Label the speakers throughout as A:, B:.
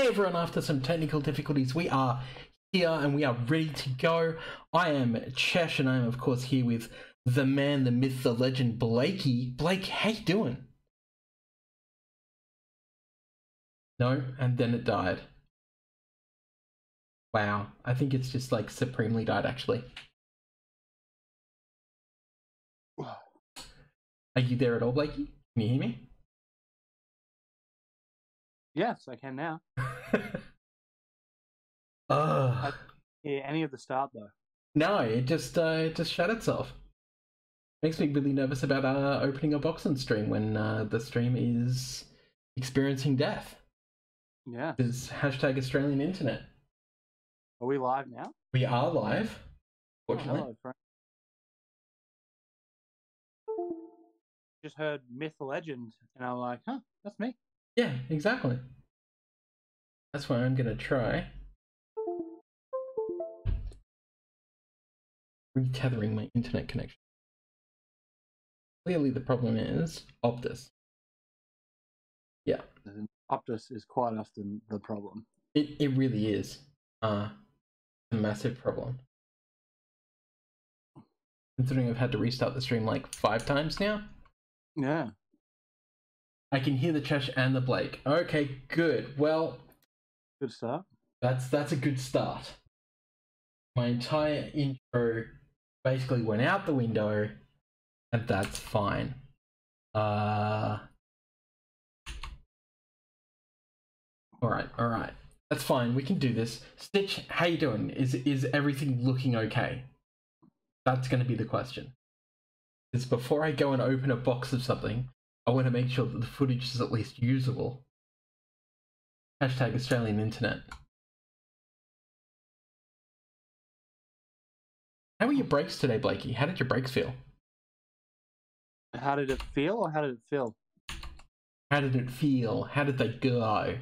A: everyone, after some technical difficulties, we are here and we are ready to go. I am Chesh and I am of course here with the man, the myth, the legend, Blakey. Blake, how you doing? No, and then it died. Wow, I think it's just like supremely died actually. Are you there at all, Blakey? Can you hear me?
B: Yes, I can now.
A: Ugh.
B: Yeah, any of the start though.
A: No, it just shut itself. Makes me really nervous about opening a box and stream when the stream is experiencing death.
B: Yeah.
A: Is hashtag Australian Internet.
B: Are we live now?
A: We are live, fortunately.
B: Oh, hello, friend. Just heard myth legend, and I'm like, huh, that's me.
A: Yeah, exactly. That's why I'm gonna try retethering my internet connection. Clearly the problem is Optus. Yeah.
B: Optus is quite often the problem.
A: It really is a massive problem. Considering I've had to restart the stream like 5 times now.
B: Yeah.
A: I can hear the Chesh and the Blake. Okay, good. Well,
B: good start.
A: That's a good start. My entire intro basically went out the window, and that's fine. All right. That's fine. We can do this. Stitch, how you doing? Is everything looking okay? That's going to be the question. Because before I go and open a box of something, I want to make sure that the footage is at least usable. Hashtag Australian Internet. How were your breaks today, Blakey? How did your breaks feel?
B: How did it feel, or how did it feel?
A: How did it feel? How did they go?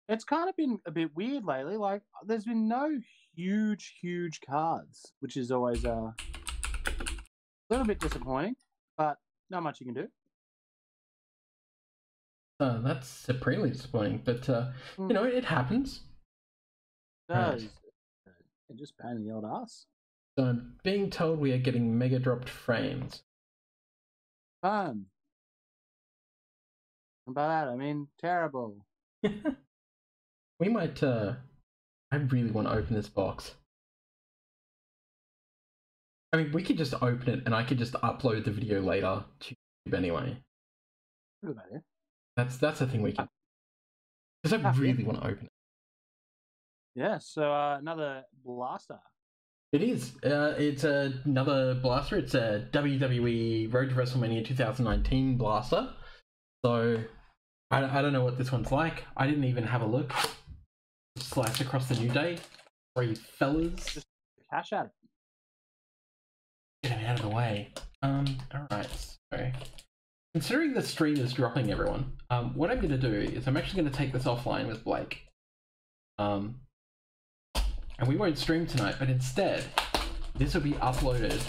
B: It's kind of been a bit weird lately. Like, there's been no huge cards, which is always a little bit disappointing, but not much you can do.
A: That's supremely disappointing, but you know, it happens.
B: It does. It just pain in the old ass.
A: So I'm being told we are getting mega dropped frames.
B: Fun. About that, I mean, terrible.
A: We might, I really want to open this box. I mean, we could just open it and I could just upload the video later to YouTube anyway.
B: Good idea.
A: That's the thing we can. Because I really want to open it.
B: Yeah, so another blaster.
A: It is. It's another blaster. It's a WWE Road to Wrestlemania 2019 blaster. So, I don't know what this one's like. I didn't even have a look. Slice across the New Day. 3 fellas.
B: Just cash at it.
A: Get him out of the way. Alright, so considering the stream is dropping, everyone, what I'm going to do is I'm actually going to take this offline with Blake. And we won't stream tonight, but instead, this will be uploaded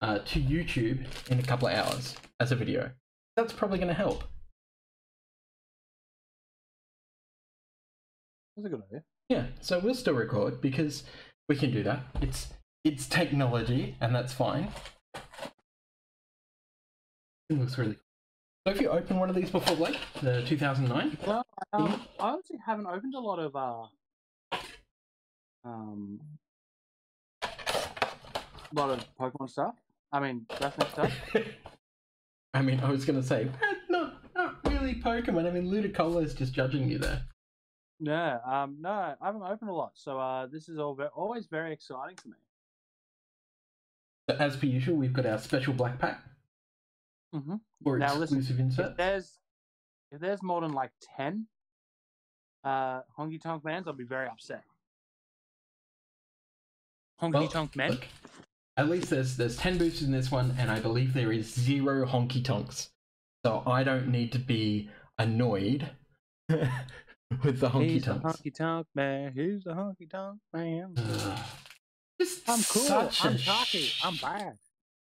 A: to YouTube in a couple of hours as a video. That's probably going to help.
B: That's a good idea.
A: Yeah, so we'll still record because we can do that. It's technology, and that's fine. It looks really cool. So have you opened one of these before, Blake? The 2009?
B: Well, I honestly haven't opened a lot of Pokemon stuff. I mean, wrestling stuff.
A: I mean, I was going to say, not really Pokemon. I mean, Ludicolo is just judging you there.
B: No, no, I haven't opened a lot. So this is always very exciting to me.
A: So as per usual, we've got our special black pack. For
B: now,
A: exclusive inserts.
B: If there's more than like 10 honky tonk mans, I'll be very upset. Honky tonk men.
A: Look, at least there's 10 boosters in this one, and I believe there is 0 honky tonks. So I don't need to be annoyed with the honky tonks.
B: He's the honky tonk man. Who's the honky tonk man?
A: I'm
B: cool. I'm cocky. I'm bad.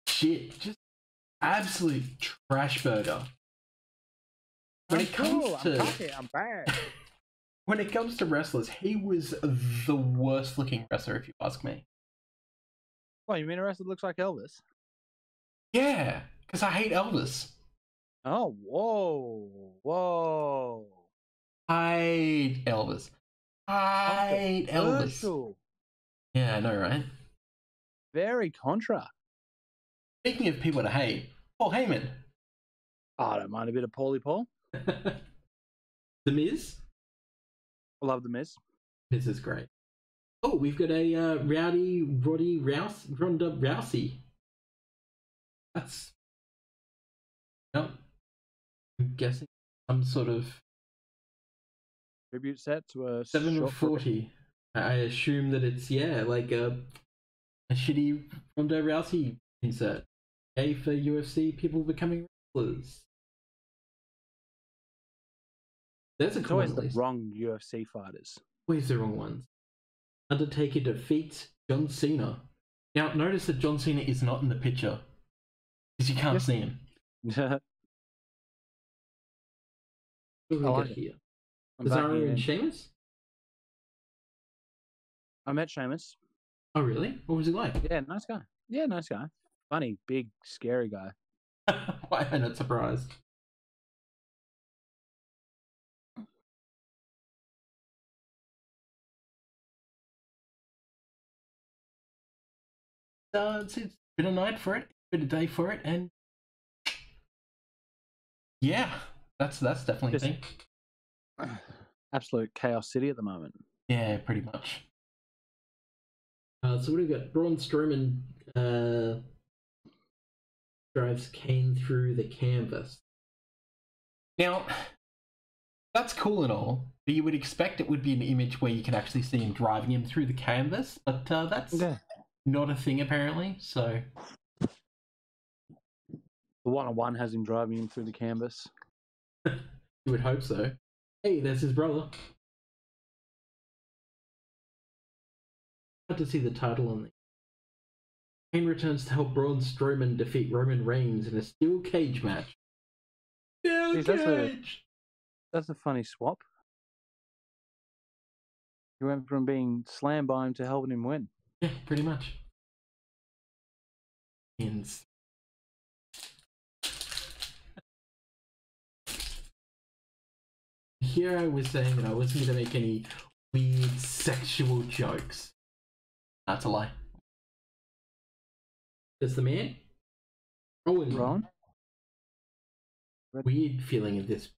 A: Shit. Just absolute trash burger. When it comes to...
B: I'm cocky. I'm bad.
A: when it comes to wrestlers, he was the worst looking wrestler, if you ask me.
B: What, you mean a wrestler looks like Elvis?
A: Yeah, because I hate Elvis.
B: Oh, whoa.
A: I hate Elvis. I hate Elvis.
B: Controversial.
A: Yeah, I know, right?
B: Very contra.
A: Speaking of people to hate, Paul Heyman.
B: Oh, I don't mind a bit of Paulie Paul.
A: The Miz.
B: I love the Miz.
A: Miz is great. Oh, we've got a Ronda Rousey. That's, no, I'm guessing some sort of
B: Tribute set to a
A: 740. I assume that it's, yeah, like a shitty Ronda Rousey insert. Yay for UFC people becoming wrestlers. There's a
B: It's
A: cool
B: always
A: one,
B: the
A: at least.
B: wrong UFC fighters.
A: Always the wrong ones. Undertaker defeats John Cena. Now, notice that John Cena is not in the picture because you can't see him.
B: I
A: What do we
B: like
A: got
B: it.
A: here?
B: I'm backing
A: Cesaro
B: you
A: and
B: in.
A: Sheamus?
B: I met Sheamus.
A: Oh, really? What was he like?
B: Yeah, nice guy. Yeah, nice guy. Funny, big, scary guy.
A: Why am I not surprised? It's been a night for it, been a day for it, and yeah, that's definitely a thing.
B: Absolute chaos city at the moment.
A: Yeah, pretty much. So what have we got? Braun Strowman drives Kane through the canvas. Now, that's cool and all, but you would expect it would be an image where you can actually see him driving him through the canvas, but that's not a thing apparently, so...
B: The one-on-one has him driving him through the canvas.
A: You would hope so. Hey, there's his brother. Hard to see the title on there. Kane returns to help Braun Strowman defeat Roman Reigns in a steel cage match. Steel cage!
B: That's a funny swap. He went from being slammed by him to helping him win.
A: Yeah, pretty much. Here I was saying that I wasn't going to make any weird sexual jokes. That's a lie. There's the man.
B: Ron?
A: Weird feeling of this.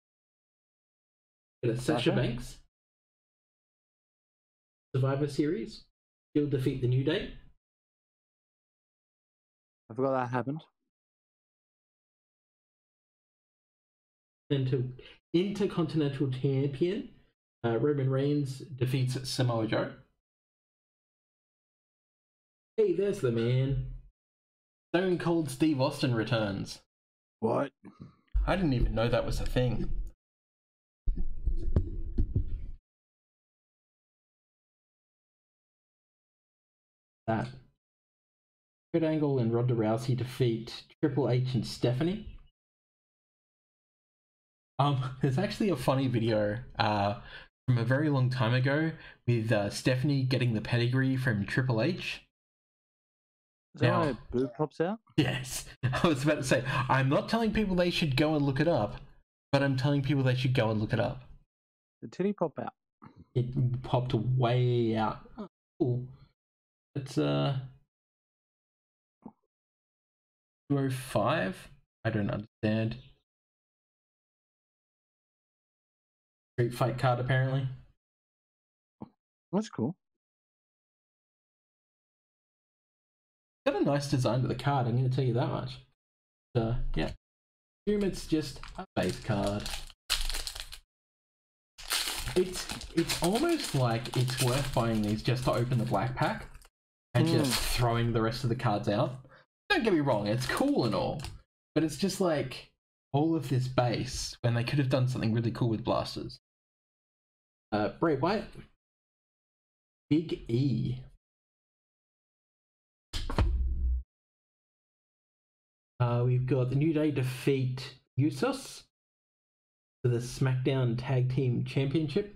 A: Got a Sasha Banks. Survivor Series. She'll defeat the New Day.
B: I forgot that happened.
A: Intercontinental Champion Roman Reigns defeats Samoa Joe. Hey, there's the man. Stone Cold Steve Austin returns.
B: What?
A: I didn't even know that was a thing. That. Kurt Angle and Ronda Rousey defeat Triple H and Stephanie. There's actually a funny video from a very long time ago with Stephanie getting the pedigree from Triple H.
B: Is that why boob pops out?
A: Yes. I was about to say, I'm not telling people they should go and look it up, but I'm telling people they should go and look it up.
B: The titty pop out.
A: It popped way out. Oh, cool. It's 205? I don't understand. Street Fight card, apparently.
B: That's cool.
A: Got a nice design to the card, I'm going to tell you that much. Yeah. Assume it's just a base card. It's almost like it's worth buying these just to open the black pack and just throwing the rest of the cards out. Don't get me wrong, it's cool and all, but it's just like all of this base when they could have done something really cool with blasters. Bray Wyatt. Big E. We've got the New Day defeat Usos for the SmackDown Tag Team Championship.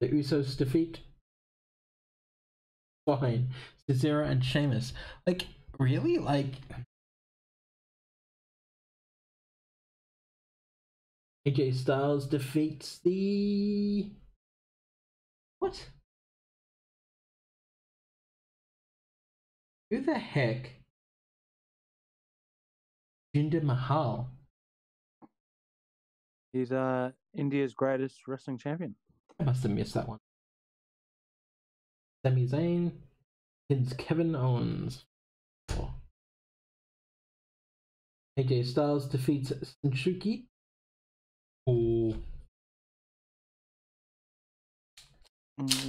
A: The Usos defeat fine Cesaro and Sheamus. Like, really? Like, AJ Styles defeats the what? Who the heck? Jinder Mahal.
B: He's India's greatest wrestling champion.
A: I must have missed that one. Sami Zayn pins Kevin Owens. Oh. AJ Styles defeats Shinsuke. Oh.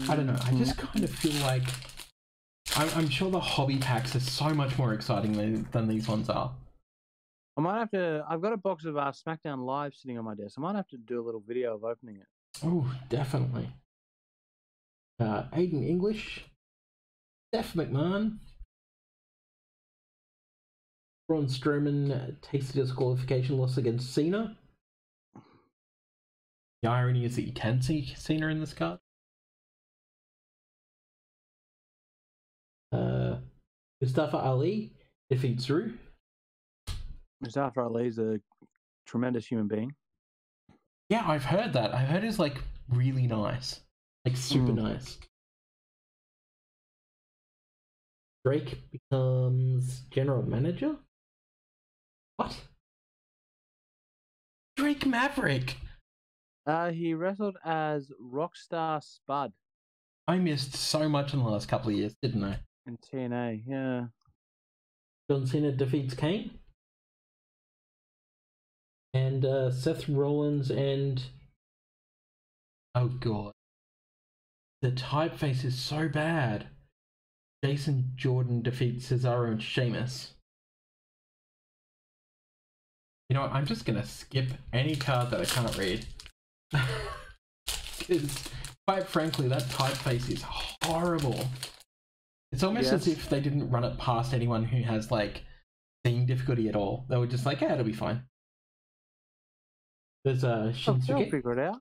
A: I don't know. I just kind of feel like I'm sure the hobby packs are so much more exciting than these ones are.
B: I might have to. I've got a box of SmackDown Live sitting on my desk. I might have to do a little video of opening it.
A: Oh, definitely. Aiden English, Steph McMahon, Braun Strowman takes the disqualification loss against Cena. The irony is that you can see Cena in this card. Mustafa Ali defeats Drew.
B: Mustafa Ali's a tremendous human being.
A: Yeah, I've heard that. I've heard he's like really nice, like super nice. Drake becomes general manager. What? Drake Maverick.
B: He wrestled as Rockstar Spud.
A: I missed so much in the last couple of years, didn't I?
B: In TNA, yeah.
A: John Cena defeats Kane. And Seth Rollins and... oh god. The typeface is so bad. Jason Jordan defeats Cesaro and Sheamus. You know what, I'm just gonna skip any card that I can't read. Because, quite frankly, that typeface is horrible. It's almost as if they didn't run it past anyone who has, like, seeing difficulty at all. They were just like, yeah, it'll be fine. There's a Shinsuke.
B: They'll figure it out.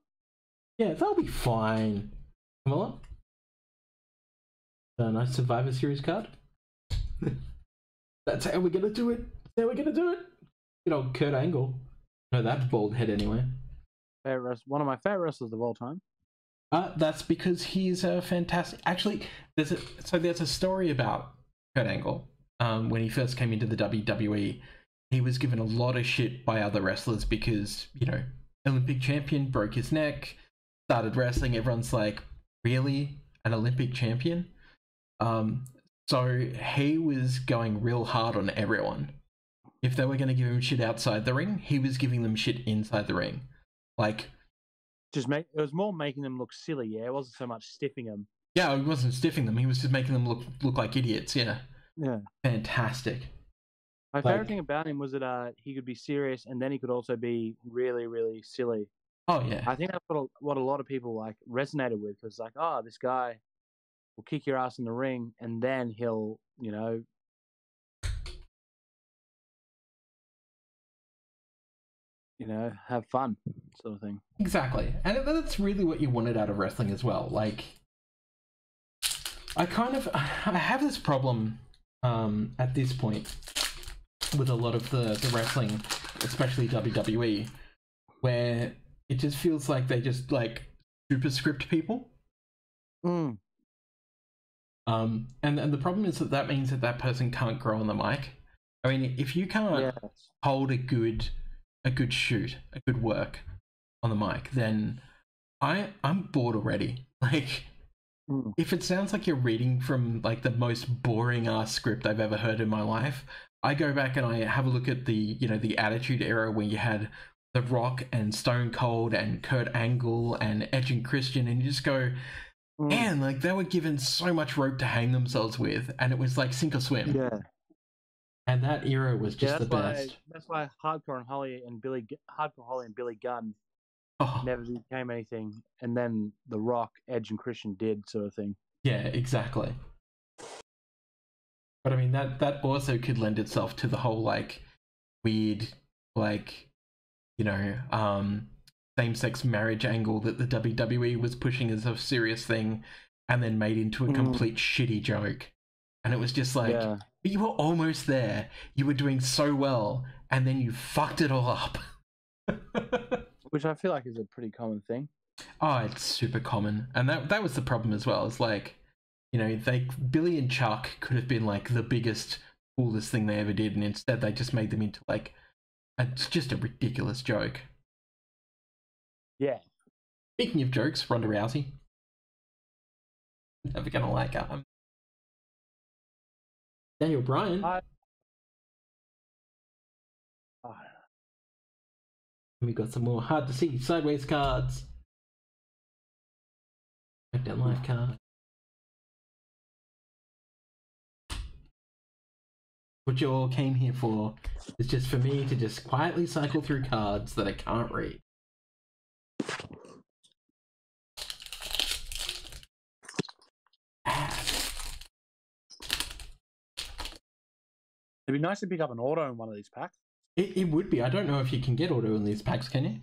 A: Yeah, they'll be fine. Camilla? A nice Survivor Series card. That's how we're gonna do it. That's how we're gonna do it. Good old Kurt Angle. No, that bald head anyway.
B: One of my favorite wrestlers of all time.
A: That's because he's a fantastic... actually, there's a story about Kurt Angle. When he first came into the WWE, he was given a lot of shit by other wrestlers because, you know, Olympic champion, broke his neck, started wrestling. Everyone's like, really? An Olympic champion? So he was going real hard on everyone. If they were going to give him shit outside the ring, he was giving them shit inside the ring. Like...
B: it was more making them look silly, yeah? It wasn't so much stiffing them.
A: Yeah, he wasn't stiffing them. He was just making them look like idiots, yeah.
B: Yeah.
A: Fantastic.
B: My favorite thing about him was that he could be serious and then he could also be really, really silly.
A: Oh, yeah.
B: I think that's what a lot of people like resonated with. Because like, oh, this guy will kick your ass in the ring and then he'll, you know, have fun, sort of thing.
A: Exactly. And that's really what you wanted out of wrestling as well. Like, I have this problem at this point with a lot of the wrestling, especially WWE, where it just feels like they just like super script people. And the problem is that means that person can't grow on the mic. I mean, if you can't hold a good shoot, a good work on the mic, then I'm bored already. Like, if it sounds like you're reading from like the most boring ass script I've ever heard in my life, I go back and I have a look at the Attitude Era where you had The Rock and Stone Cold and Kurt Angle and Edge and Christian, and you just go, man, like they were given so much rope to hang themselves with, and it was like sink or swim.
B: Yeah.
A: And that era was just the best.
B: That's why Hardcore Holly and Billy Gunn never became anything, and then The Rock, Edge, and Christian did, sort of thing.
A: Yeah, exactly. But I mean, that also could lend itself to the whole like weird, like, you know, same-sex marriage angle that the WWE was pushing as a serious thing, and then made into a complete shitty joke. And it was just like, but you were almost there. You were doing so well, and then you fucked it all up.
B: Which I feel like is a pretty common thing.
A: Oh, it's super common. And that was the problem as well. It's like, you know, Billy and Chuck could have been like the biggest, coolest thing they ever did, and instead they just made them into like just a ridiculous joke.
B: Yeah.
A: Speaking of jokes, Ronda Rousey. Never gonna like Daniel Bryan. We got some more hard to see sideways cards. SmackDown Live card. What you all came here for is just for me to just quietly cycle through cards that I can't read.
B: It'd be nice to pick up an auto in one of these packs.
A: It would be. I don't know if you can get auto in these packs, can you?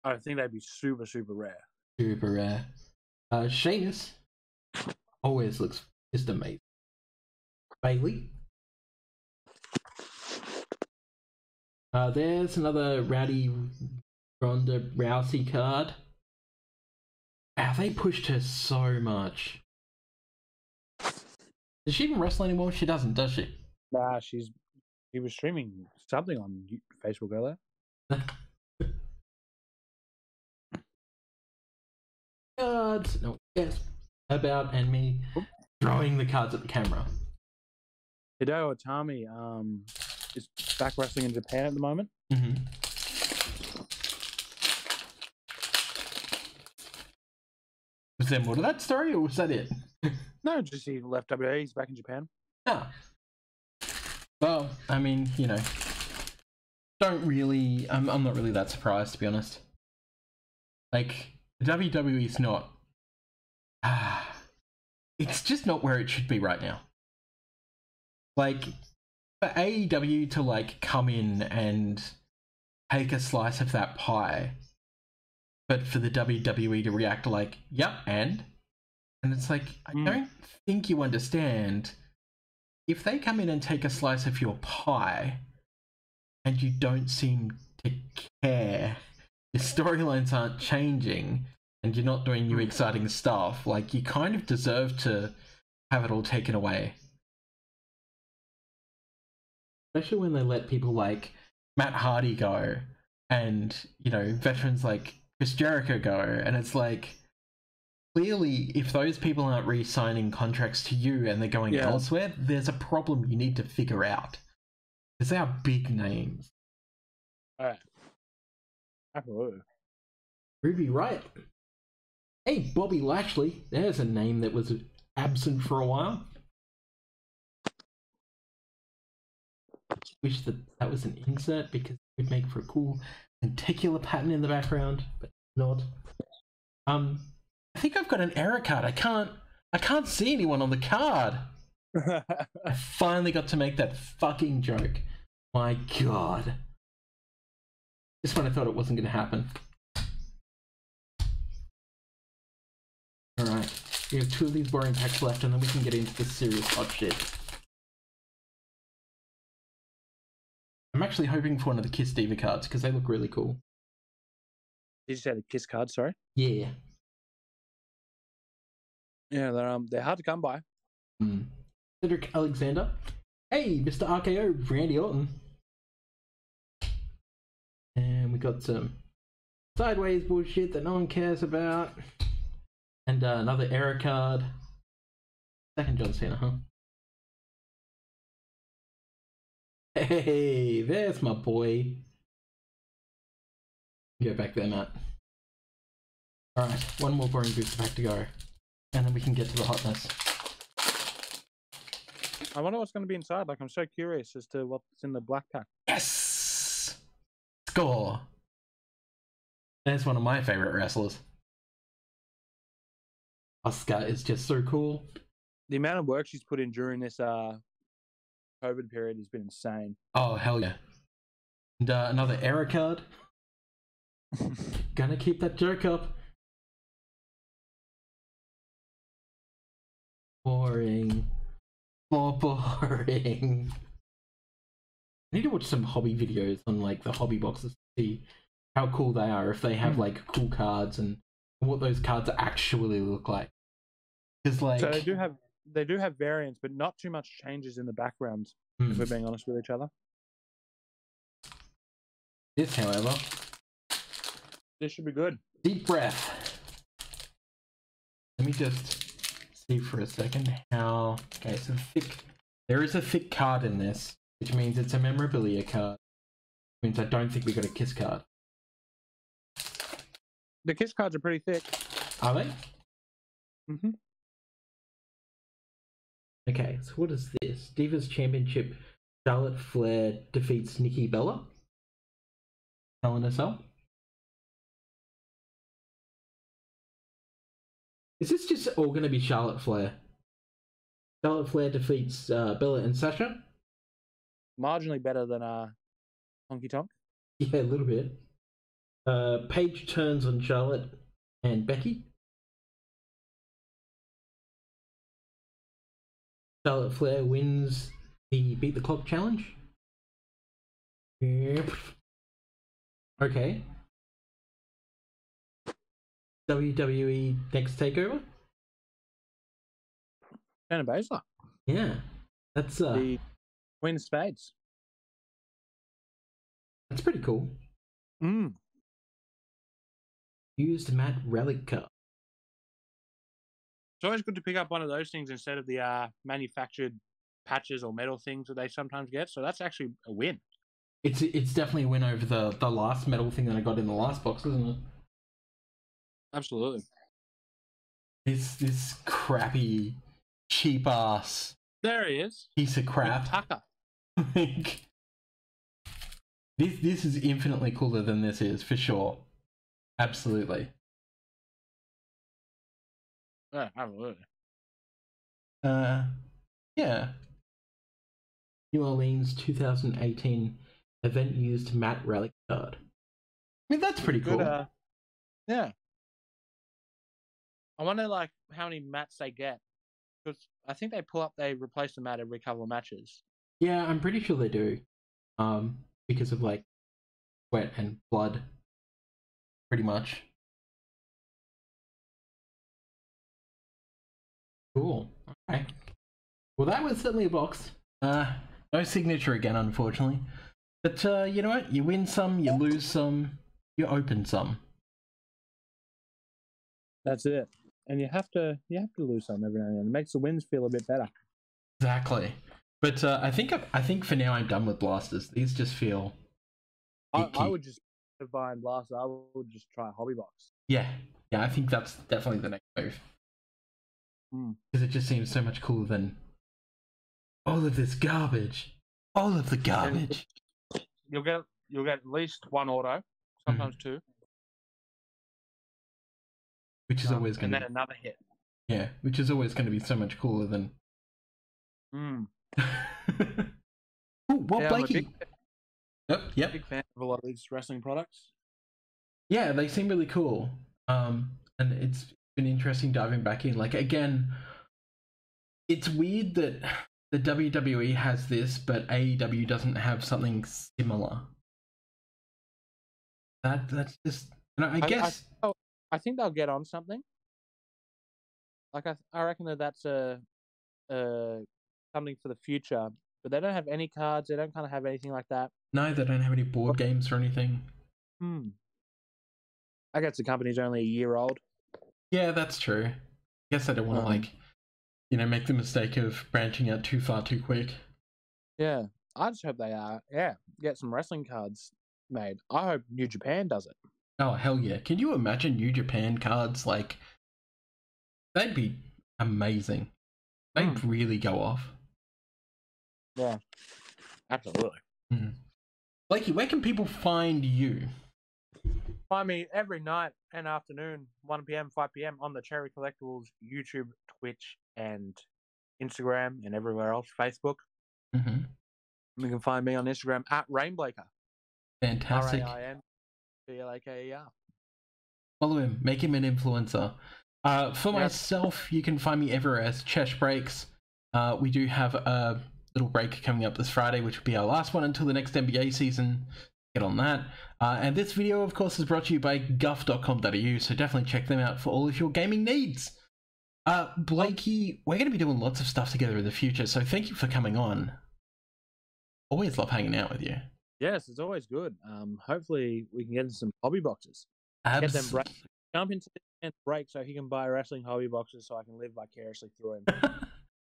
B: I think they'd be super, super rare.
A: Super rare. Sheamus always looks just amazing. Bailey. There's another Rowdy Ronda Rousey card. Wow, they pushed her so much. Does she even wrestle anymore? She doesn't, does she?
B: Nah, she was streaming something on Facebook earlier.
A: Cards. No, yes. About and me throwing the cards at the camera.
B: Hideo Itami is back wrestling in Japan at the moment.
A: Mm-hmm. Was there more to that story, or was that it?
B: No, just he left WWE. He's back in Japan.
A: Ah. Well, I mean, you know, I'm not really that surprised, to be honest. Like, WWE's not, it's just not where it should be right now. Like, for AEW to, like, come in and take a slice of that pie, but for the WWE to react like, yep, and it's like, I don't think you understand. If they come in and take a slice of your pie and you don't seem to care, your storylines aren't changing, and you're not doing new exciting stuff, like, you kind of deserve to have it all taken away. Especially when they let people like Matt Hardy go, and, you know, veterans like Chris Jericho go, and it's like, clearly, if those people aren't re-signing contracts to you and they're going elsewhere, there's a problem you need to figure out. Because they are big names.
B: Alright. Absolutely.
A: Ruby Riot. Hey, Bobby Lashley. There's a name that was absent for a while. Wish that was an insert because it would make for a cool lenticular pattern in the background, but not. I think I've got an error card. I can't see anyone on the card. I finally got to make that fucking joke. My god. Just when I thought it wasn't going to happen. Alright. We have 2 of these boring packs left, and then we can get into the serious hot shit. I'm actually hoping for one of the Kiss Diva cards, because they look really cool.
B: Did you say the Kiss card, sorry?
A: Yeah.
B: Yeah, they're hard to come by.
A: Cedric Alexander. Hey, Mr. RKO, Randy Orton. And we got some sideways bullshit that no one cares about. And another error card. Second John Cena, huh? Hey, there's my boy. Go back there, Matt. Alright, one more boring booster pack to go. And then we can get to the hotness.
B: I wonder what's going to be inside. Like, I'm so curious as to what's in the black pack.
A: Yes! Score! There's one of my favorite wrestlers. Asuka is just so cool.
B: The amount of work she's put in during this COVID period has been insane.
A: Oh, hell yeah. And another error card. Gonna keep that joke up. Boring. More boring. I need to watch some hobby videos on like the hobby boxes to see how cool they are, if they have like cool cards and what those cards actually look like. Because like
B: So they do have variants, but not too much changes in the background. If we're being honest with each other.
A: This, however,
B: this should be good.
A: Deep breath. Let me just see for a second how. Okay, so there is a thick card in this, which means it's a memorabilia card. Which means I don't think we got a kiss card.
B: The kiss cards are pretty thick.
A: Are they?
B: Mm-hmm.
A: Okay, so what is this? Divas Championship. Charlotte Flair defeats Nikki Bella. Hell in a Cell. Is this just all going to be Charlotte Flair? Charlotte Flair defeats Bella and Sasha?
B: Marginally better than Honky Tonk.
A: Yeah, a little bit. Paige turns on Charlotte and Becky. Charlotte Flair wins the Beat the Clock challenge. Yep. Okay. WWE Next Takeover.
B: Shayna Baszler.
A: Yeah, that's
B: the Queen of Spades.
A: That's pretty cool. Used Matt Relic card.
B: It's always good to pick up one of those things instead of the manufactured patches or metal things that they sometimes get. So that's actually a win.
A: It's definitely a win over the last metal thing that I got in the last box, isn't it?
B: Absolutely.
A: This crappy, cheap ass.
B: There he is.
A: Piece of crap.
B: Tucker.
A: This is infinitely cooler than this is, for sure. Absolutely.
B: Yeah, absolutely.
A: Yeah. New Orleans 2018 event used Matt Relic card. I mean, that's pretty cool.
B: Yeah. I wonder, like, how many mats they get. Because I think they replace the mat every couple of matches.
A: Yeah, I'm pretty sure they do. Because of, like, sweat and blood. Pretty much. Cool. Okay. Well, that was certainly a box. No signature again, unfortunately. But, you know what? You win some, you lose some, you open some.
B: That's it. And you have to lose some every now and then. It makes the wins feel a bit better.
A: Exactly. But I think for now I'm done with blasters. These just feel
B: I would just buy and blaster. I would just try a hobby box.
A: Yeah, I think that's definitely the next move. Because it just seems so much cooler than all of this garbage. All of the garbage.
B: You'll get at least one auto, sometimes two.
A: Which is always going to
B: and then another hit.
A: Yeah, which is always going to be so much cooler than. Ooh, what Blakey? Yep.
B: Big fan of a lot of these wrestling products.
A: Yeah, they seem really cool. And it's been interesting diving back in. Like, again, it's weird that the WWE has this, but AEW doesn't have something similar. That's just, I guess.
B: I think they'll get on something. Like I reckon that's something for the future. But they don't have any cards. They don't kind of have anything like that.
A: No, they don't have any board games or anything.
B: I guess the company's only a year old.
A: Yeah, that's true. I guess I don't want to make the mistake of branching out too far too quick.
B: Yeah, I just hope they get some wrestling cards made. I hope New Japan does it.
A: Oh, hell yeah. Can you imagine New Japan cards? Like, they'd be amazing. They'd really go off.
B: Yeah, absolutely.
A: Blakey, where can people find you?
B: Find me every night and afternoon, 1 p.m., 5 p.m. on the Cherry Collectables YouTube, Twitch, and Instagram, and everywhere else, Facebook. You can find me on Instagram at Rainblaker.
A: Fantastic.
B: COLLECTABLES.
A: Follow him, make him an influencer. For myself, you can find me everywhere as Chesh Breaks. We do have a little break coming up this Friday, which will be our last one until the next NBA season. Get on that. And this video, of course, is brought to you by guff.com.au, so definitely check them out for all of your gaming needs. Blakey, we're going to be doing lots of stuff together in the future, so thank you for coming on. Always love hanging out with you.
B: Yes, it's always good. Hopefully we can get into some hobby boxes. Get them break. Jump into the break so he can buy wrestling hobby boxes so I can live vicariously through him.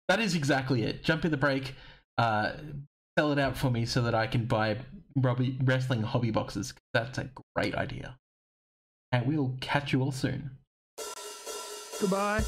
A: That is exactly it. Jump in the break, sell it out for me so that I can buy wrestling hobby boxes. That's a great idea. And we'll catch you all soon.
B: Goodbye.